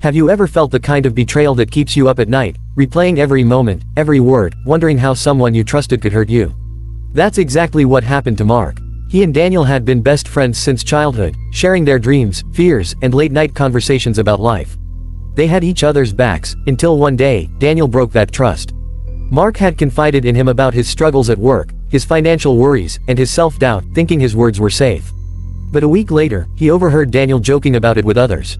Have you ever felt the kind of betrayal that keeps you up at night, replaying every moment, every word, wondering how someone you trusted could hurt you? That's exactly what happened to Mark. He and Daniel had been best friends since childhood, sharing their dreams, fears, and late-night conversations about life. They had each other's backs, until one day, Daniel broke that trust. Mark had confided in him about his struggles at work, his financial worries, and his self-doubt, thinking his words were safe. But a week later, he overheard Daniel joking about it with others.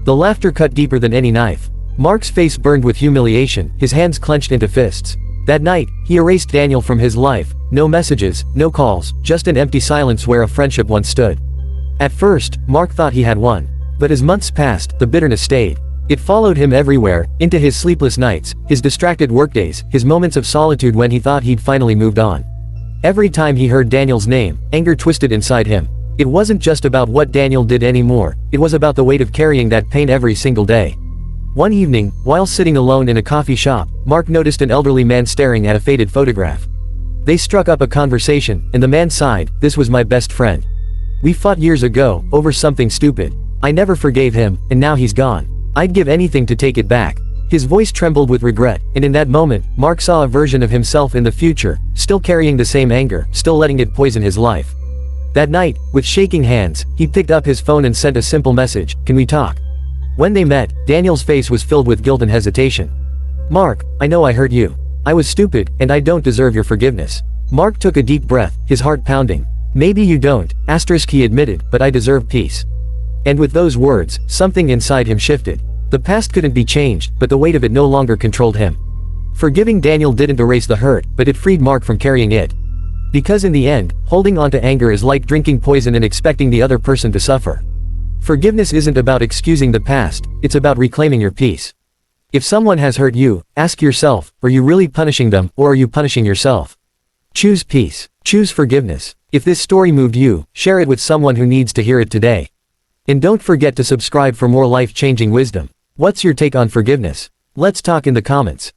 The laughter cut deeper than any knife. Mark's face burned with humiliation, his hands clenched into fists. That night, he erased Daniel from his life. No messages, no calls, just an empty silence where a friendship once stood. At first, Mark thought he had won. But as months passed, the bitterness stayed. It followed him everywhere, into his sleepless nights, his distracted workdays, his moments of solitude when he thought he'd finally moved on. Every time he heard Daniel's name, anger twisted inside him. It wasn't just about what Daniel did anymore, it was about the weight of carrying that pain every single day. One evening, while sitting alone in a coffee shop, Mark noticed an elderly man staring at a faded photograph. They struck up a conversation, and the man sighed, "This was my best friend. We fought years ago, over something stupid. I never forgave him, and now he's gone. I'd give anything to take it back." His voice trembled with regret, and in that moment, Mark saw a version of himself in the future, still carrying the same anger, still letting it poison his life. That night, with shaking hands, he picked up his phone and sent a simple message, "Can we talk?" When they met, Daniel's face was filled with guilt and hesitation. "Mark, I know I hurt you. I was stupid, and I don't deserve your forgiveness." Mark took a deep breath, his heart pounding. "Maybe you don't," he admitted, "but I deserve peace." And with those words, something inside him shifted. The past couldn't be changed, but the weight of it no longer controlled him. Forgiving Daniel didn't erase the hurt, but it freed Mark from carrying it. Because in the end, holding on to anger is like drinking poison and expecting the other person to suffer. Forgiveness isn't about excusing the past, it's about reclaiming your peace. If someone has hurt you, ask yourself, are you really punishing them, or are you punishing yourself? Choose peace. Choose forgiveness. If this story moved you, share it with someone who needs to hear it today. And don't forget to subscribe for more life-changing wisdom. What's your take on forgiveness? Let's talk in the comments.